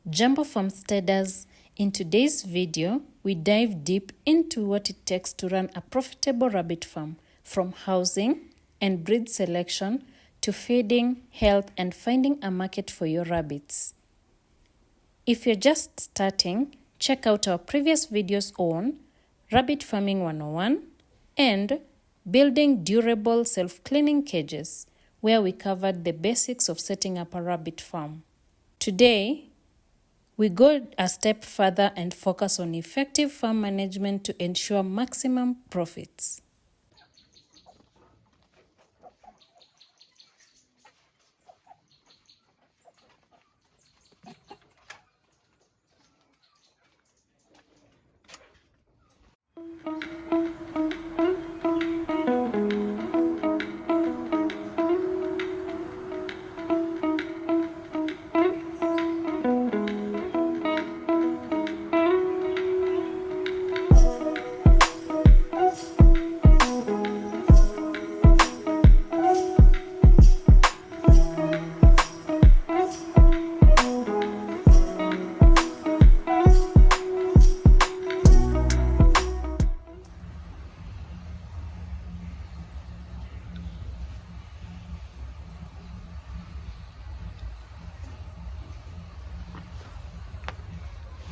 Jambo Farmsteaders, in today's video, we dive deep into what it takes to run a profitable rabbit farm, from housing and breed selection to feeding, health, and finding a market for your rabbits. If you're just starting, check out our previous videos on Rabbit Farming 101 and Building Durable Self-Cleaning Cages, where we covered the basics of setting up a rabbit farm. Today, we go a step further and focus on effective farm management to ensure maximum profits.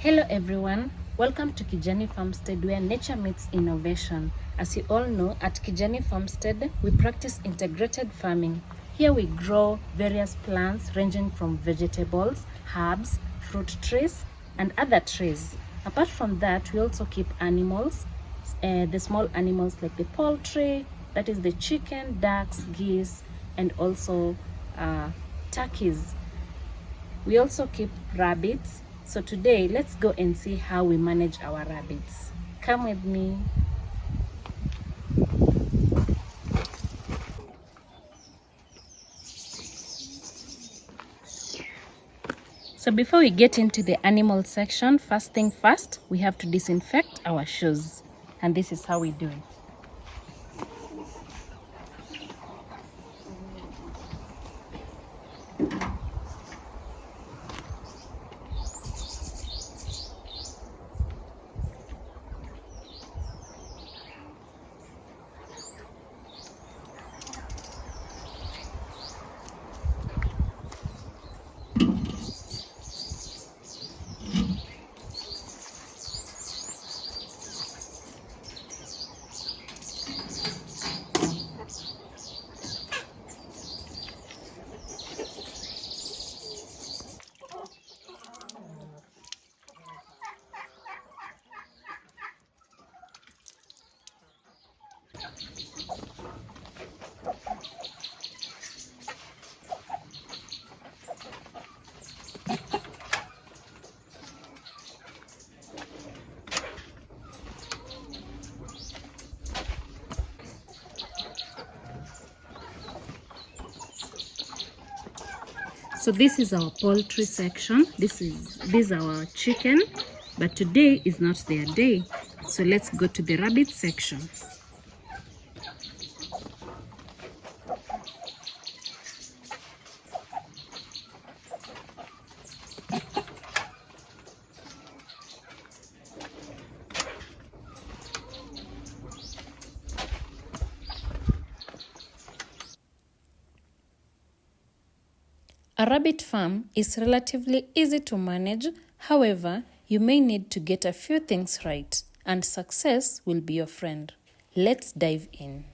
Hello everyone, welcome to Kijani Farmstead, where nature meets innovation. As you all know, at Kijani Farmstead, we practice integrated farming. Here we grow various plants ranging from vegetables, herbs, fruit trees, and other trees. Apart from that, we also keep animals, the small animals like the poultry, that is the chicken, ducks, geese, and also turkeys. We also keep rabbits. So today, let's go and see how we manage our rabbits. Come with me. So before we get into the animal section, first thing first, we have to disinfect our shoes. And this is how we do it. So this is our poultry section. These are our chicken, but today is not their day. So let's go to the rabbit section. A rabbit farm is relatively easy to manage. However, you may need to get a few things right, and success will be your friend. Let's dive in.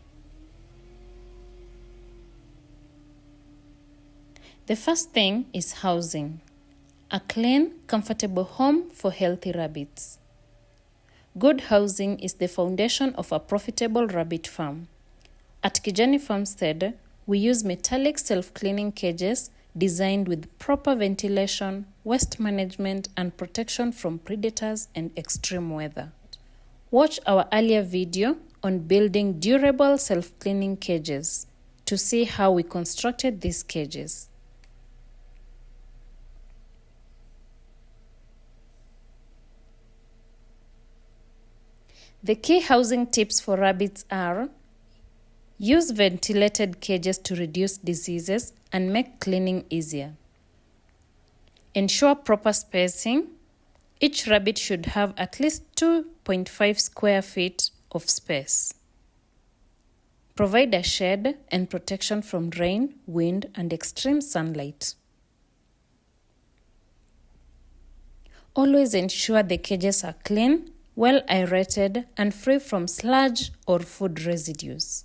The first thing is housing. A clean, comfortable home for healthy rabbits. Good housing is the foundation of a profitable rabbit farm. At Kijani Farmstead, we use metallic self-cleaning cages designed with proper ventilation, waste management, and protection from predators and extreme weather. Watch our earlier video on building durable self-cleaning cages to see how we constructed these cages. The key housing tips for rabbits are: use ventilated cages to reduce diseases and make cleaning easier. Ensure proper spacing. Each rabbit should have at least 2.5 square feet of space. Provide a shade and protection from rain, wind, and extreme sunlight. Always ensure the cages are clean, well aerated, and free from sludge or food residues.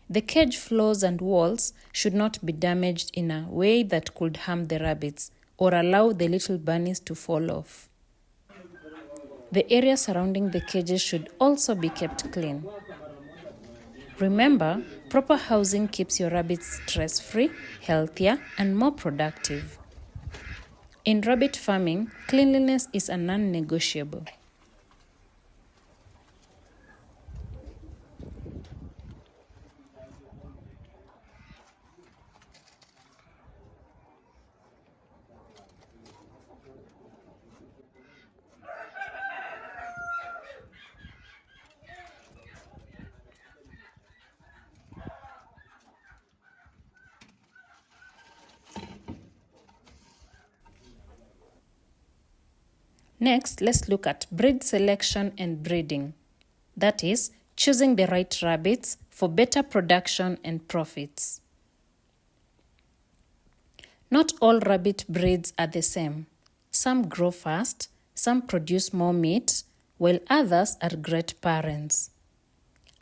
The cage floors and walls should not be damaged in a way that could harm the rabbits or allow the little bunnies to fall off. The area surrounding the cages should also be kept clean. Remember, proper housing keeps your rabbits stress-free, healthier, and more productive. In rabbit farming, cleanliness is a non-negotiable. Next, let's look at breed selection and breeding. That is, choosing the right rabbits for better production and profits. Not all rabbit breeds are the same. Some grow fast, some produce more meat, while others are great parents.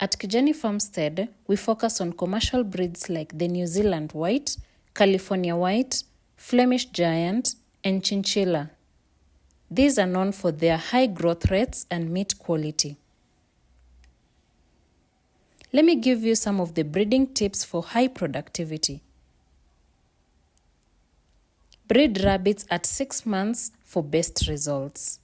At Kijani Farmstead, we focus on commercial breeds like the New Zealand White, California White, Flemish Giant, and Chinchilla. These are known for their high growth rates and meat quality. Let me give you some of the breeding tips for high productivity. Breed rabbits at 6 months for best results.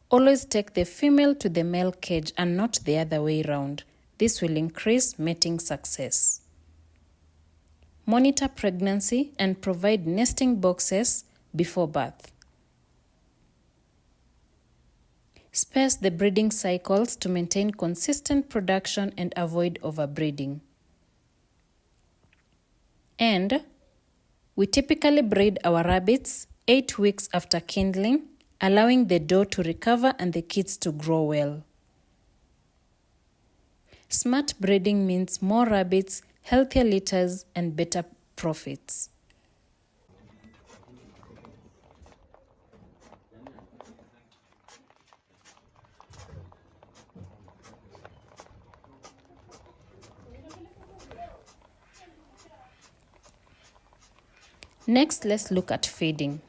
Always take the female to the male cage and not the other way around. This will increase mating success. Monitor pregnancy and provide nesting boxes before birth. Space the breeding cycles to maintain consistent production and avoid overbreeding. And we typically breed our rabbits 8 weeks after kindling, allowing the doe to recover and the kids to grow well. Smart breeding means more rabbits, healthier litters, and better profits. Next, let's look at feeding.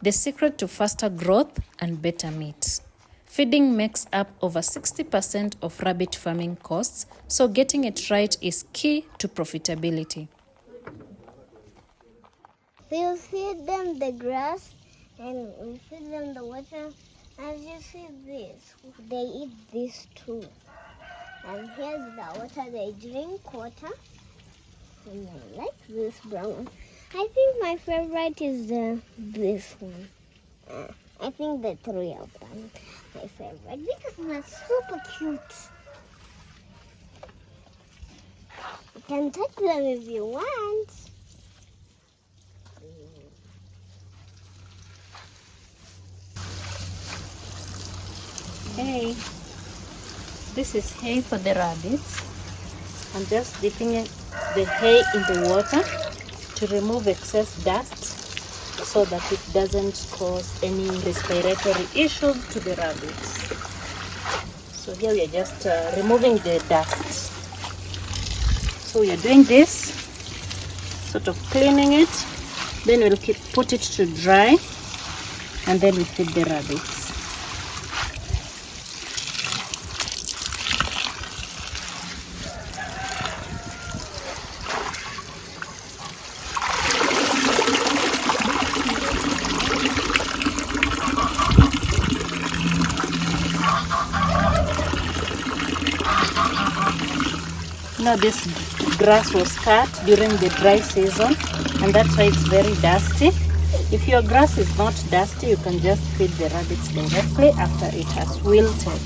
The secret to faster growth and better meat. Feeding makes up over 60% of rabbit farming costs, so getting it right is key to profitability. We'll feed them the grass and we feed them the water. As you see this, they eat this too. And here's the water, they drink water. And I like this brown one. I think my favorite is this one. I think the 3 of them my favorite because they're super cute. You can touch them if you want. Hey, this is hay for the rabbits. I'm just dipping the hay in the water to remove excess dust so that it doesn't cause any respiratory issues to the rabbits. So here we are just removing the dust. So we are doing this, sort of cleaning it, then we'll put it to dry, and then we feed the rabbits. Now this grass was cut during the dry season, and that's why it's very dusty. If your grass is not dusty, you can just feed the rabbits directly after it has wilted.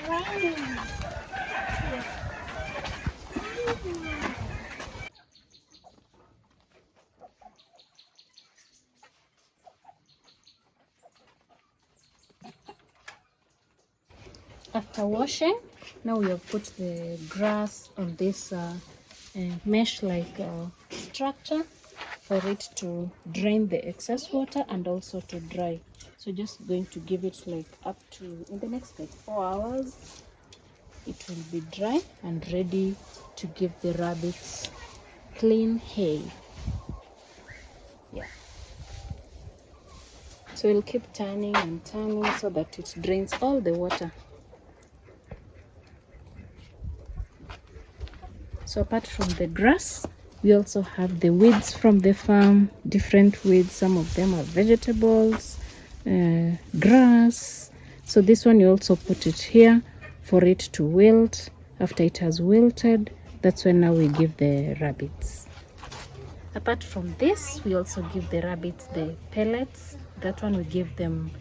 raining. After washing, now we have put the grass on this mesh-like structure for it to drain the excess water and also to dry. So just going to give it like up to, in the next like 4 hours, it will be dry and ready to give the rabbits clean hay. Yeah. So we'll keep turning and turning so that it drains all the water. So apart from the grass, we also have the weeds from the farm, different weeds. Some of them are vegetables, grass. So this one you also put it here for it to wilt. After it has wilted, that's when now we give the rabbits. Apart from this, we also give the rabbits the pellets. That one we give them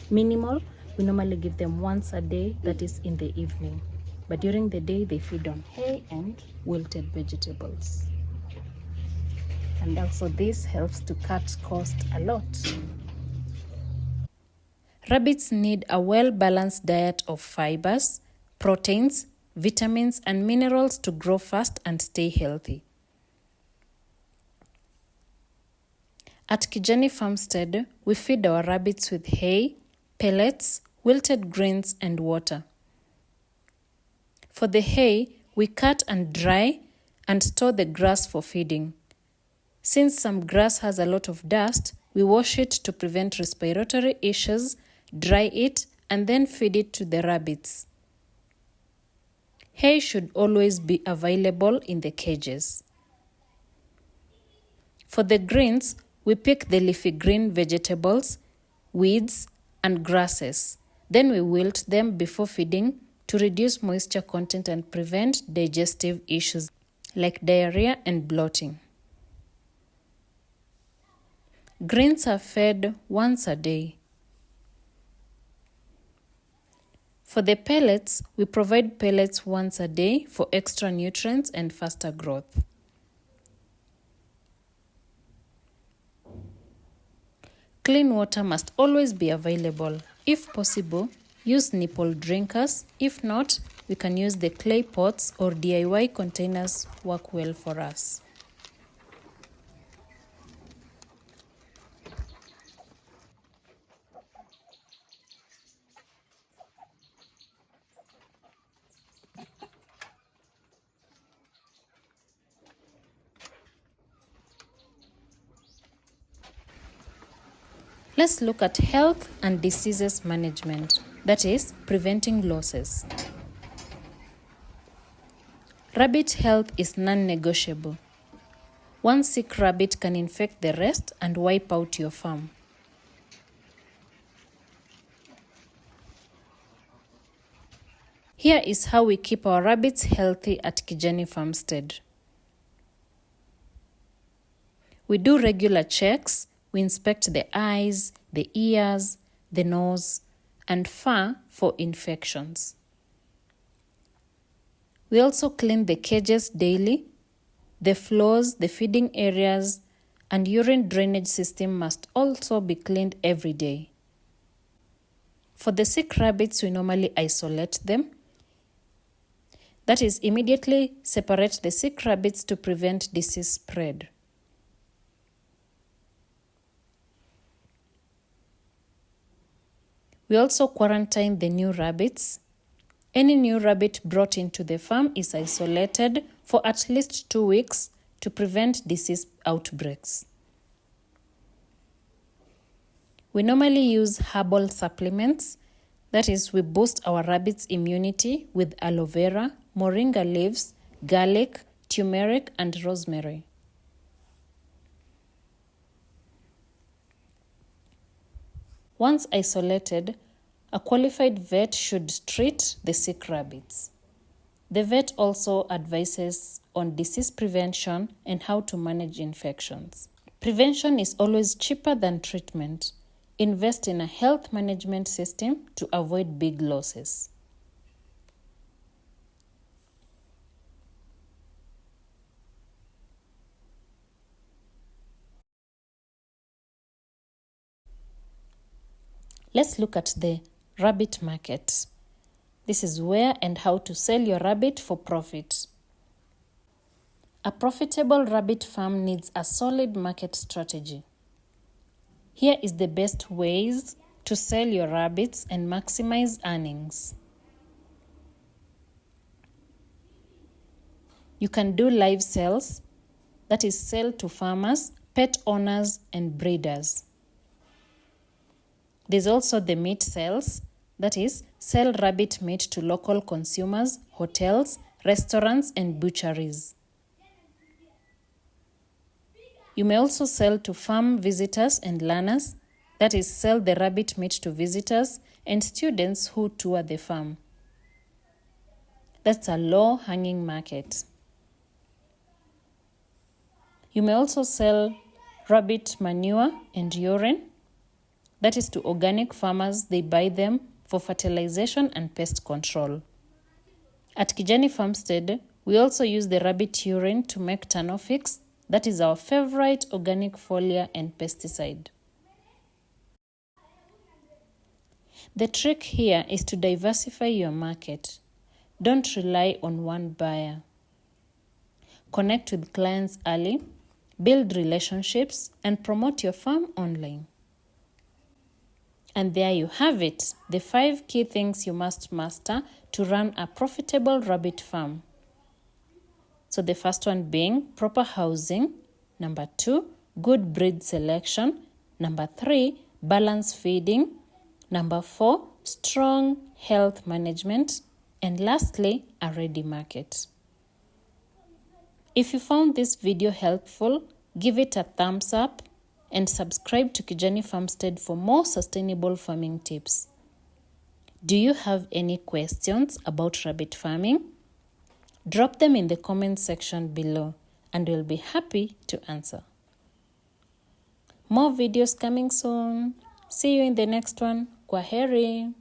minimal. We normally give them once a day, that is in the evening. But during the day, they feed on hay and wilted vegetables. And also this helps to cut cost a lot. Rabbits need a well-balanced diet of fibers, proteins, vitamins, and minerals to grow fast and stay healthy. At Kijani Farmstead, we feed our rabbits with hay, pellets, wilted grains, and water. For the hay, we cut and dry and store the grass for feeding. Since some grass has a lot of dust, we wash it to prevent respiratory issues, dry it, and then feed it to the rabbits. Hay should always be available in the cages. For the greens, we pick the leafy green vegetables, weeds, and grasses. Then we wilt them before feeding to reduce moisture content and prevent digestive issues like diarrhea and bloating. Greens are fed once a day. For the pellets, we provide pellets once a day for extra nutrients and faster growth. Clean water must always be available. If possible, use nipple drinkers. If not, we can use the clay pots or DIY containers work well for us. Let's look at health and diseases management, that is, preventing losses. Rabbit health is non-negotiable. One sick rabbit can infect the rest and wipe out your farm. Here is how we keep our rabbits healthy at Kijani Farmstead. We do regular checks. We inspect the eyes, the ears, the nose, and fur for infections. We also clean the cages daily. The floors, the feeding areas, and urine drainage system must also be cleaned every day. For the sick rabbits, we normally isolate them. That is, immediately separate the sick rabbits to prevent disease spread. We also quarantine the new rabbits. Any new rabbit brought into the farm is isolated for at least 2 weeks to prevent disease outbreaks. We normally use herbal supplements. That is, we boost our rabbits' immunity with aloe vera, moringa leaves, garlic, turmeric, and rosemary. Once isolated, a qualified vet should treat the sick rabbits. The vet also advises on disease prevention and how to manage infections. Prevention is always cheaper than treatment. Invest in a health management system to avoid big losses. Let's look at the rabbit market. This is where and how to sell your rabbit for profit. A profitable rabbit farm needs a solid market strategy. Here is the best ways to sell your rabbits and maximize earnings. You can do live sales, that is, sell to farmers, pet owners, and breeders. There's also the meat sales, that is, sell rabbit meat to local consumers, hotels, restaurants, and butcheries. You may also sell to farm visitors and learners, that is, sell the rabbit meat to visitors and students who tour the farm. That's a low-hanging market. You may also sell rabbit manure and urine, that is, to organic farmers. They buy them for fertilization and pest control. At Kijani Farmstead, we also use the rabbit urine to make Tanofix, that is our favorite organic foliar and pesticide. The trick here is to diversify your market. Don't rely on one buyer. Connect with clients early, build relationships, and promote your farm online. And there you have it, the 5 key things you must master to run a profitable rabbit farm. So the first one being proper housing. Number 2, good breed selection. Number 3, balanced feeding. Number 4, strong health management. And lastly, a ready market. If you found this video helpful, give it a thumbs up and subscribe to Kijani Farmstead for more sustainable farming tips. Do you have any questions about rabbit farming? Drop them in the comment section below and we'll be happy to answer. More videos coming soon. See you in the next one. Kwaheri.